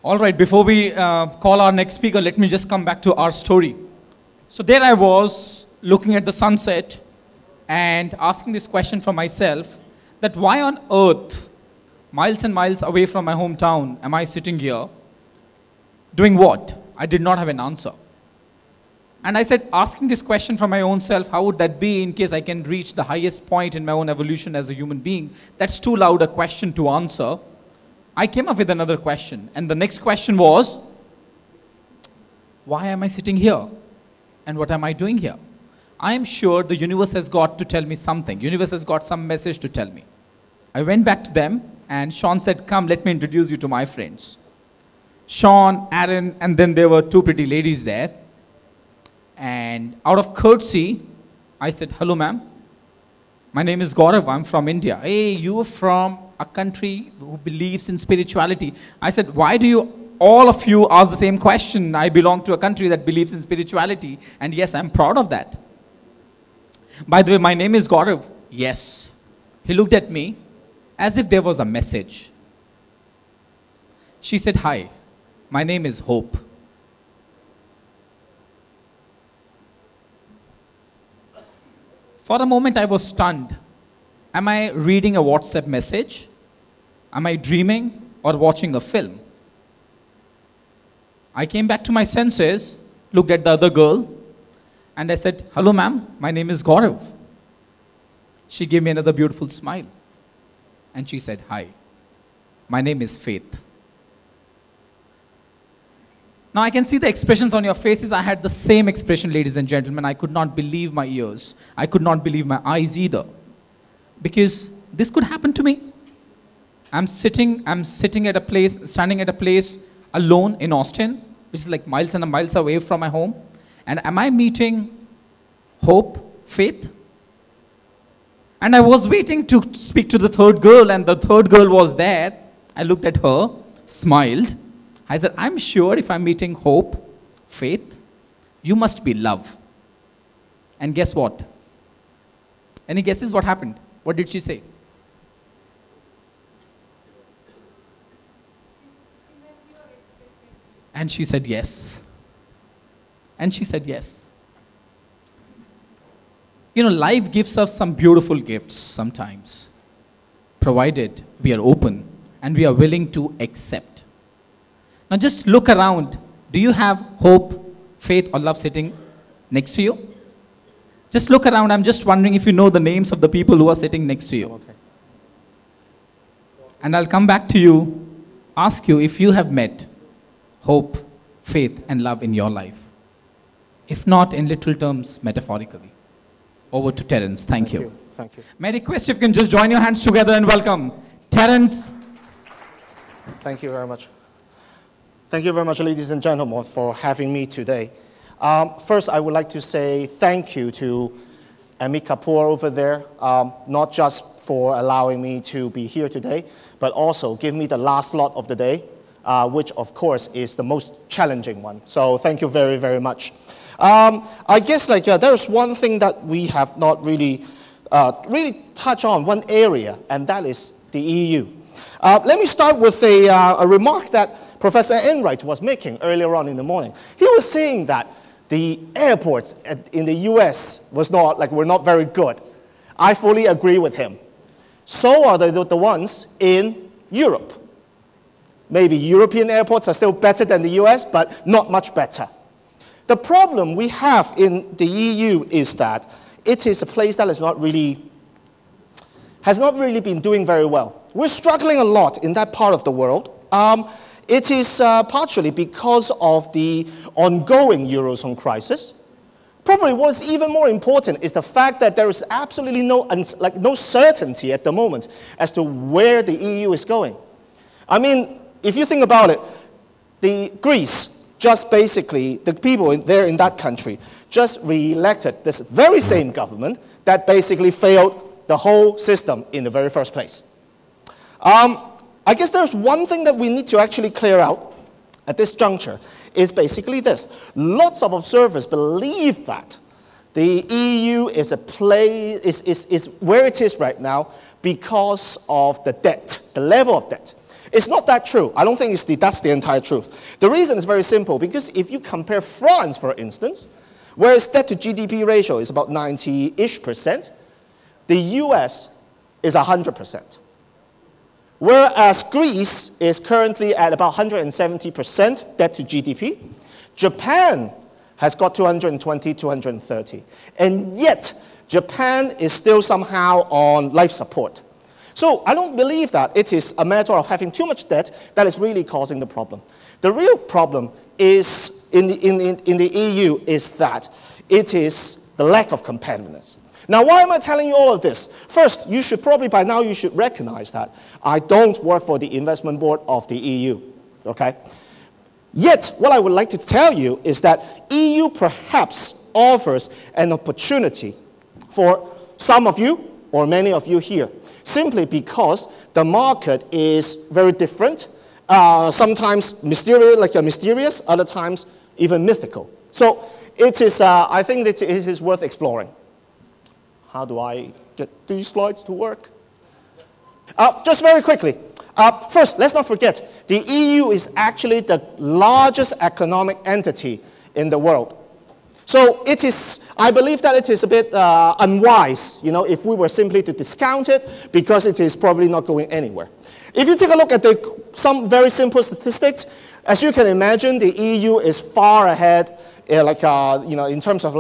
All right, before we call our next speaker, let me just come back to our story. So there I was, looking at the sunset and asking this question for myself, that why on earth, miles and miles away from my hometown, am I sitting here doing what? I did not have an answer. And I said, asking this question for my own self, how would that be in case I can reach the highest point in my own evolution as a human being? That's too loud a question to answer. I came up with another question. And the next question was, why am I sitting here? And what am I doing here? I am sure the universe has got to tell me something. Universe has got some message to tell me. I went back to them and Sean said, come, let me introduce you to my friends. Sean, Aaron, and then there were two pretty ladies there. And out of courtesy, I said, hello, ma'am. My name is Gaurav. I'm from India. Hey, you're from a country who believes in spirituality. I said, why do you, all of you, ask the same question? I belong to a country that believes in spirituality. And yes, I'm proud of that. By the way, my name is Gaurav. Yes. He looked at me as if there was a message. She said, hi, my name is Hope. For a moment, I was stunned. Am I reading a WhatsApp message? Am I dreaming or watching a film? I came back to my senses, looked at the other girl, and I said, hello, ma'am, my name is Gaurav. She gave me another beautiful smile. And she said, hi, my name is Faith. Now I can see the expressions on your faces. I had the same expression, ladies and gentlemen. I could not believe my ears. I could not believe my eyes either. Because this could happen to me. I'm standing at a place alone in Austin, which is like miles and miles away from my home. And am I meeting Hope, Faith? And I was waiting to speak to the third girl, and the third girl was there. I looked at her, smiled. I said, I'm sure if I'm meeting Hope, Faith, you must be love. And guess what? Any guesses what happened? What did she say? And she said yes. And she said yes. You know, life gives us some beautiful gifts sometimes, provided we are open and we are willing to accept. Now just look around. Do you have hope, faith, or love sitting next to you? Just look around. I'm just wondering if you know the names of the people who are sitting next to you. Okay. And I'll come back to you, ask you if you have met hope, faith, and love in your life. If not in literal terms, metaphorically. Over to Terence. Thank you. Thank you. May I request if you can just join your hands together and welcome Terence. Thank you very much. Thank you very much, ladies and gentlemen, for having me today. First, I would like to say thank you to Amit Kapoor over there, not just for allowing me to be here today, but also give me the last slot of the day, which, of course, is the most challenging one. So thank you very, very much. I guess there's one thing that we have not really touched on, one area, and that is the EU. Let me start with a remark that Professor Enright was making earlier on in the morning. He was saying that the airports in the US were not very good. I fully agree with him. So are the ones in Europe. Maybe European airports are still better than the US, but not much better. The problem we have in the EU is that it is a place that has not really been doing very well. We're struggling a lot in that part of the world. It is partially because of the ongoing Eurozone crisis. Probably what's even more important is the fact that there is absolutely no certainty at the moment as to where the EU is going. I mean, if you think about it, Greece, just basically, the people there in that country just re-elected this very same government that basically failed the whole system in the very first place. I guess there's one thing that we need to actually clear out at this juncture is basically this. Lots of observers believe that the EU is where it is right now because of the debt, the level of debt. It's not that true. I don't think that's the entire truth. The reason is very simple, because if you compare France, for instance, where its debt to GDP ratio is about 90-ish%, the US is 100%. Whereas Greece is currently at about 170% debt to GDP, Japan has got 220, 230. And yet, Japan is still somehow on life support. So I don't believe that it is a matter of having too much debt that is really causing the problem. The real problem is in the EU is that it is the lack of competitiveness. Now, why am I telling you all of this? First, you should probably by now you should recognize that I don't work for the investment board of the EU, okay? Yet, what I would like to tell you is that EU perhaps offers an opportunity for some of you or many of you here, simply because the market is very different, sometimes mysterious, other times even mythical. So it is, I think that it is worth exploring. How do I get these slides to work? Just very quickly. First, let's not forget, the EU is actually the largest economic entity in the world. So it is, I believe that it is a bit unwise, if we were simply to discount it, because it is probably not going anywhere. If you take a look at some very simple statistics, as you can imagine, the EU is far ahead, in terms of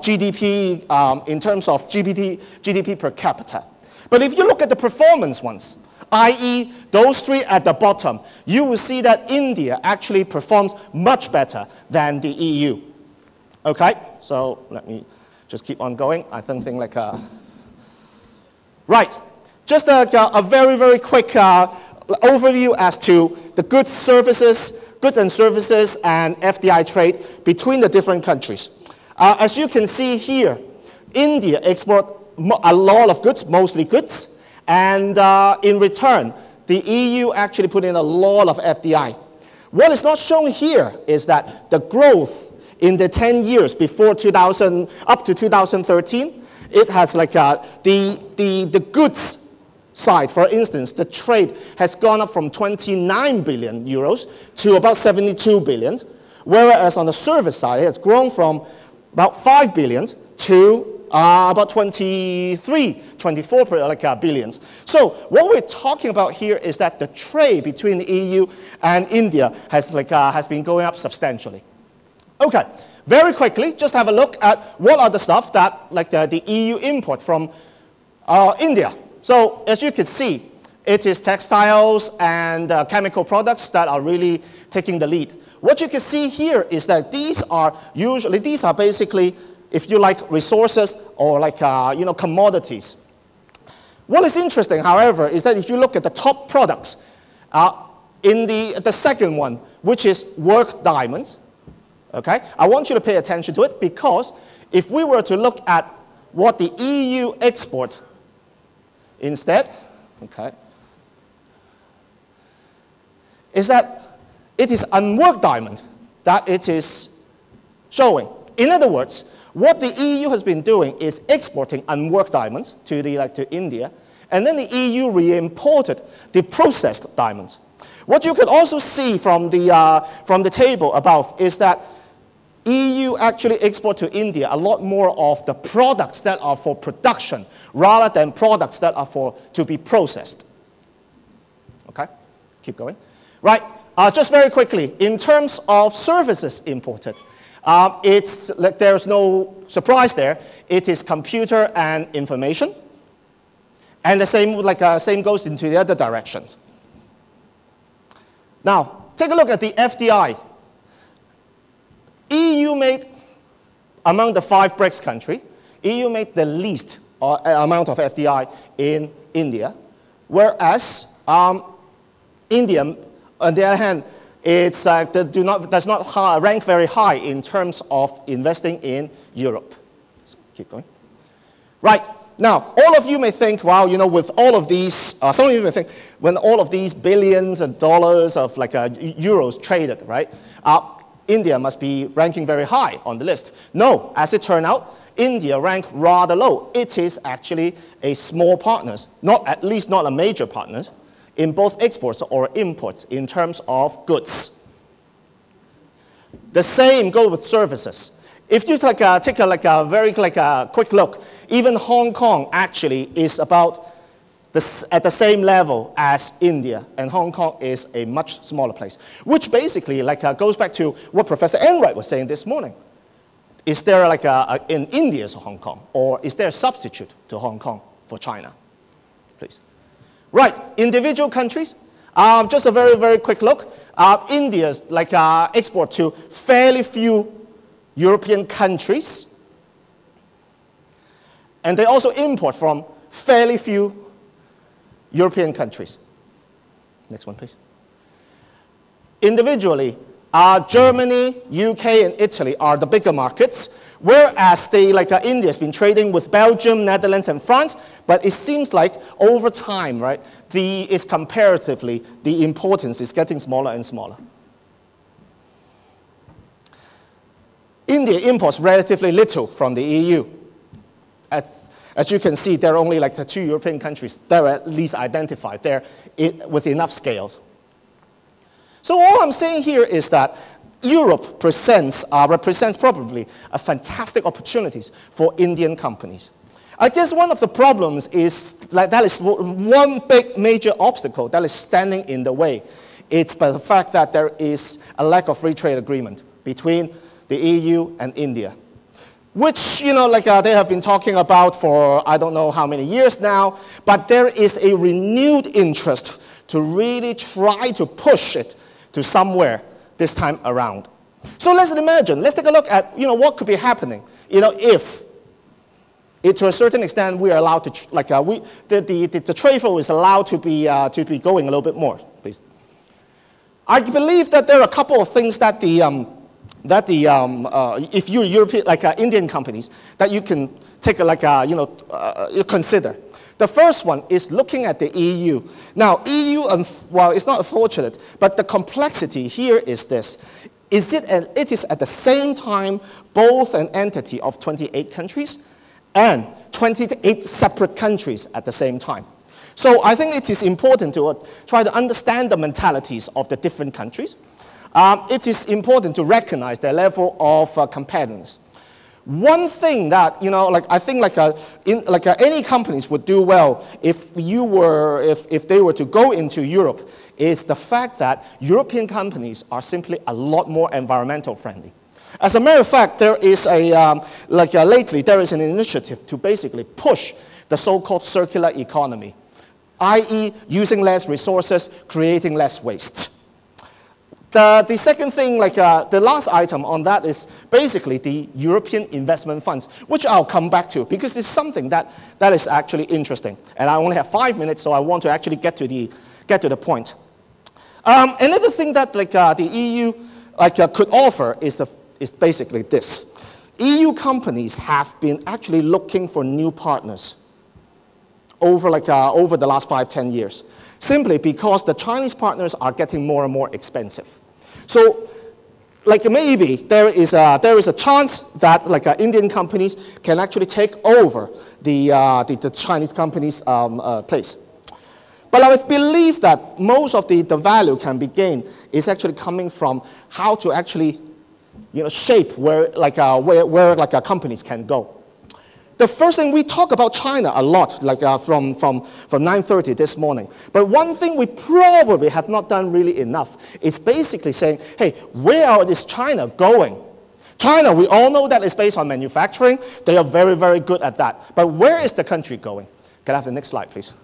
GDP, in terms of GDP per capita. But if you look at the performance ones, i.e. those three at the bottom, you will see that India actually performs much better than the EU. Okay, so let me just keep on going. I don't think right, just a very, very quick overview as to the goods and services and FDI trade between the different countries. As you can see here, India exports a lot of goods, mostly goods, and in return, the EU actually put in a lot of FDI. What is not shown here is that the growth in the 10 years before 2000, up to 2013, it has the goods side, for instance, the trade has gone up from 29 billion euros to about 72 billion, whereas on the service side, it's grown from about 5 billion to about 24 billions. So what we're talking about here is that the trade between the EU and India has been going up substantially. Okay, very quickly, just have a look at what are the stuff that the EU import from India. So as you can see, it is textiles and chemical products that are really taking the lead. What you can see here is that these are basically, if you like, resources or commodities. What is interesting, however, is that if you look at the top products, in the second one, which is work diamonds, okay, I want you to pay attention to it, because if we were to look at what the EU export instead, okay, is that it is unworked diamond that it is showing. In other words, what the EU has been doing is exporting unworked diamonds to India, and then the EU re-imported the processed diamonds. What you can also see from the table above is that EU actually export to India a lot more of the products that are for production rather than products that are to be processed. Okay, keep going. Right, just very quickly, in terms of services imported, there's no surprise there. It is computer and information, and the same goes into the other directions. Now, take a look at the FDI. EU made, among the 5 BRICS countries, EU made the least amount of FDI in India, whereas India, on the other hand, does not rank very high in terms of investing in Europe. Let's keep going. Right. Now, all of you may think, wow, with all of these, some of you may think, when all of these billions of dollars of euros traded, right, India must be ranking very high on the list. No, as it turned out, India ranked rather low. It is actually a small partner, at least not a major partner in both exports or imports in terms of goods. The same goes with services. If you take a very quick look, even Hong Kong actually is about at the same level as India, and Hong Kong is a much smaller place, which basically goes back to what Professor Enright was saying this morning. Is there in India's Hong Kong, or is there a substitute to Hong Kong for China? Please. Right, individual countries. Just a very, very quick look. India's export to fairly few European countries, and they also import from fairly few European countries. Next one, please. Individually, Germany, UK, and Italy are the bigger markets, whereas India has been trading with Belgium, Netherlands, and France, but it seems like over time, right, comparatively, the importance is getting smaller and smaller. India imports relatively little from the EU. As you can see, there are only the 2 European countries that are at least identified there with enough scale. So all I'm saying here is that Europe represents probably a fantastic opportunities for Indian companies. I guess one of the problems is that is one big major obstacle that is standing in the way. It's the fact that there is a lack of free trade agreement between the EU and India, which, they have been talking about for I don't know how many years now, but there is a renewed interest to really try to push it to somewhere this time around. So let's imagine, let's take a look at, what could be happening, if to a certain extent we are allowed to, the trade flow is allowed to be going a little bit more, please. I believe that there are a couple of things that if you're European, Indian companies, that you can take consider. The first one is looking at the EU. Now, EU, well, it's not unfortunate, but the complexity here is this. It is at the same time both an entity of 28 countries and 28 separate countries at the same time. So I think it is important to try to understand the mentalities of the different countries. It is important to recognize their level of competitiveness. One thing that, I think any companies would do well if they were to go into Europe is the fact that European companies are simply a lot more environmental friendly. As a matter of fact, there is lately there is an initiative to basically push the so-called circular economy, i.e. using less resources, creating less waste. The second thing, the last item on that is basically the European investment funds, which I'll come back to because it's something that is actually interesting. And I only have 5 minutes, so I want to actually get to the point. Another thing that the EU could offer is basically this. EU companies have been actually looking for new partners over the last 5-10 years, simply because the Chinese partners are getting more and more expensive. So, maybe there is a chance that Indian companies can actually take over the Chinese companies' place. But I would believe that most of the value can be gained is actually coming from how to actually, shape where companies can go. The first thing, we talk about China a lot, from 9:30 this morning. But one thing we probably have not done really enough is basically saying, hey, where is China going? China, we all know that it's based on manufacturing. They are very, very good at that. But where is the country going? Can I have the next slide, please?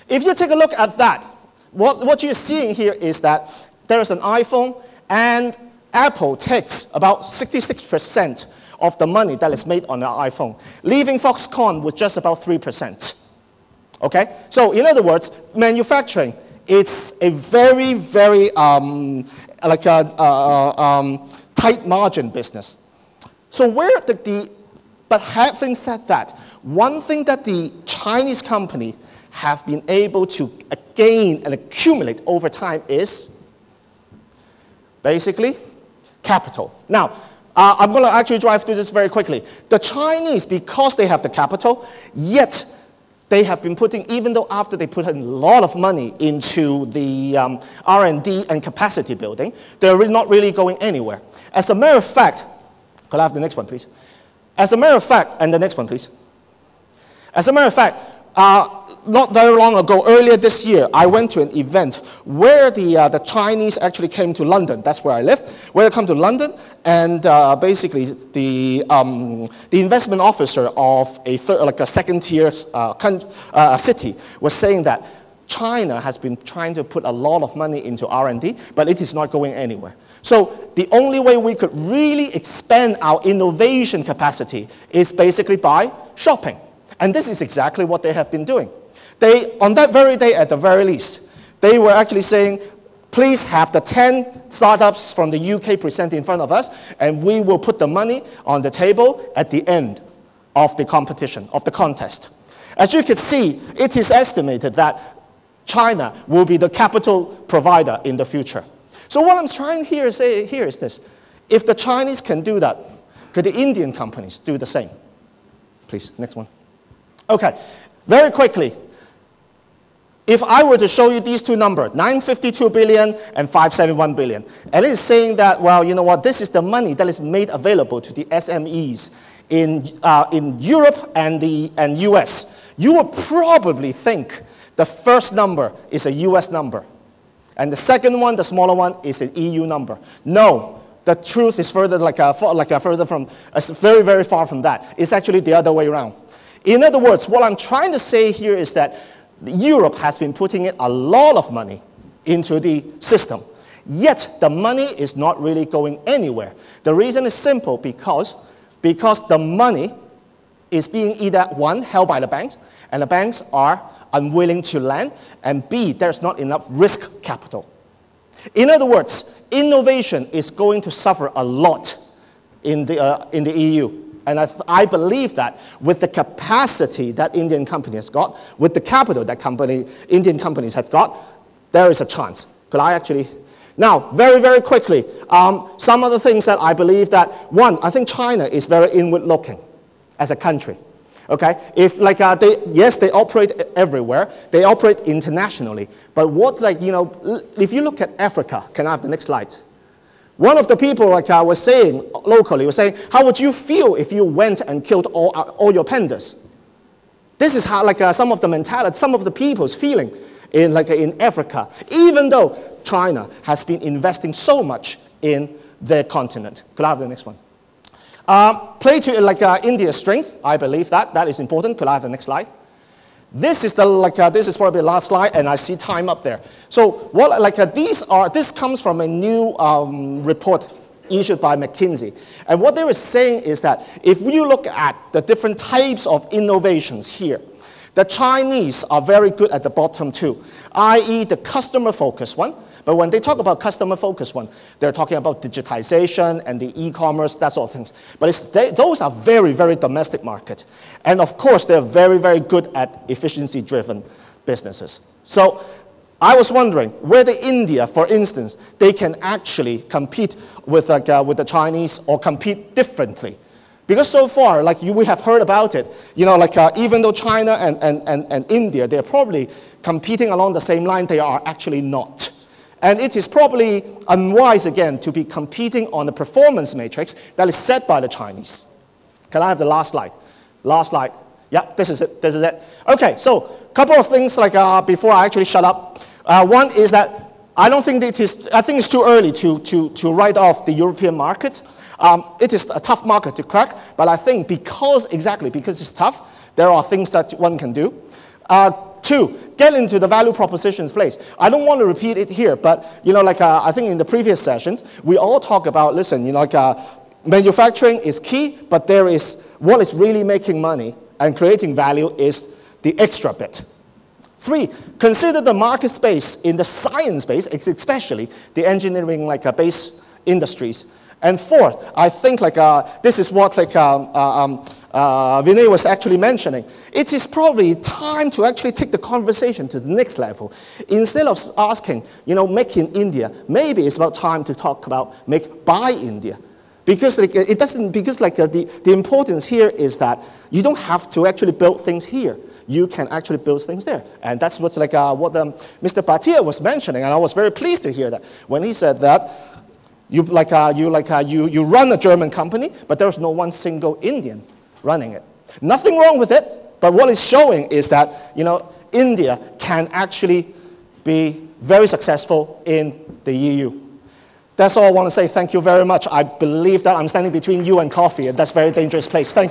If you take a look at that, what you're seeing here is that there is an iPhone, and Apple takes about 66% of the money that is made on the iPhone, leaving Foxconn with just about 3%. Okay? So in other words, manufacturing, it's a very, very tight margin business. So but having said that, one thing that the Chinese company have been able to gain and accumulate over time is basically capital. Now, I'm going to actually drive through this very quickly. The Chinese, because they have the capital, yet they have been putting, even though after they put in a lot of money into the R&D and capacity building, they're not really going anywhere. As a matter of fact, could I have the next one, please? As a matter of fact, and the next one, please. As a matter of fact, not very long ago, earlier this year, I went to an event where the Chinese actually came to London. That's where I live. Where they come to London, and basically the investment officer of a second-tier city was saying that China has been trying to put a lot of money into R&D, but it is not going anywhere. So the only way we could really expand our innovation capacity is basically by shopping. And this is exactly what they have been doing. They, on that very day, at the very least, they were actually saying, please have the 10 startups from the UK present in front of us, and we will put the money on the table at the end of the competition, of the contest. As you can see, it is estimated that China will be the capital provider in the future. So what I'm trying to say here is this. If the Chinese can do that, could the Indian companies do the same? Please, next one. Okay, very quickly. If I were to show you these two numbers, 952 billion and 571 billion, and it is saying that, well, you know what, this is the money that is made available to the SMEs in Europe and the US, you would probably think the first number is a US number. And the second one, the smaller one, is an EU number. No, the truth is further very, very far from that. It's actually the other way around. In other words, what I'm trying to say here is that Europe has been putting in a lot of money into the system. Yet, the money is not really going anywhere. The reason is simple, because the money is being either, one, held by the banks, and the banks are unwilling to lend, and B, there's not enough risk capital. In other words, innovation is going to suffer a lot in the EU. And I believe that with the capacity that Indian company has got, with the capital that Indian companies have got, there is a chance. Could I actually? Now, very, very quickly, some of the things that I believe that, one, I think China is very inward-looking as a country. Okay, if they operate everywhere, they operate internationally. But what, if you look at Africa, can I have the next slide? One of the people, I was saying locally, was saying, how would you feel if you went and killed all your pandas? This is how, some of the mentality, some of the people's feeling in Africa, even though China has been investing so much in their continent. Could I have the next one? Play to India's strength. I believe that is important. Could I have the next slide? This is this is probably the last slide, and I see time up there. So what this comes from a new report issued by McKinsey, and what they were saying is that if you look at the different types of innovations here, the Chinese are very good at the bottom two, i.e. the customer-focused one. But when they talk about customer-focused one, they're talking about digitization and the e-commerce, that sort of things. But those are very, very domestic market. And of course, they're very, very good at efficiency-driven businesses. So I was wondering whether India, for instance, they can actually compete with the Chinese or compete differently. Because so far, we have heard about it, even though China and India, they're probably competing along the same line, they are actually not. And it is probably unwise, again, to be competing on the performance matrix that is set by the Chinese. Can I have the last slide? Last slide. Yeah, this is it. This is it. Okay, so a couple of things before I actually shut up. One is that I think it's too early to write off the European markets. It is a tough market to crack, but I think because it's tough, there are things that one can do. Two, get into the value propositions place. I don't want to repeat it here, but I think in the previous sessions, we all talk about, manufacturing is key, but there is what is really making money and creating value is the extra bit. Three, consider the market space in the science base, especially the engineering base industries. And fourth, I think this is what Vinay was actually mentioning. It is probably time to actually take the conversation to the next level. Instead of asking, make in India, maybe it's about time to talk about make by India. Because like, it doesn't, because like the importance here is that you don't have to actually build things here. You can actually build things there. And that's what's like what Mr. Bhatia was mentioning, and I was very pleased to hear that when he said that you run a German company, but there's no one single Indian running it. Nothing wrong with it, but what it's showing is that, you know, India can actually be very successful in the EU. That's all I want to say. Thank you very much. I believe that I'm standing between you and coffee, and that's a very dangerous place. Thank you.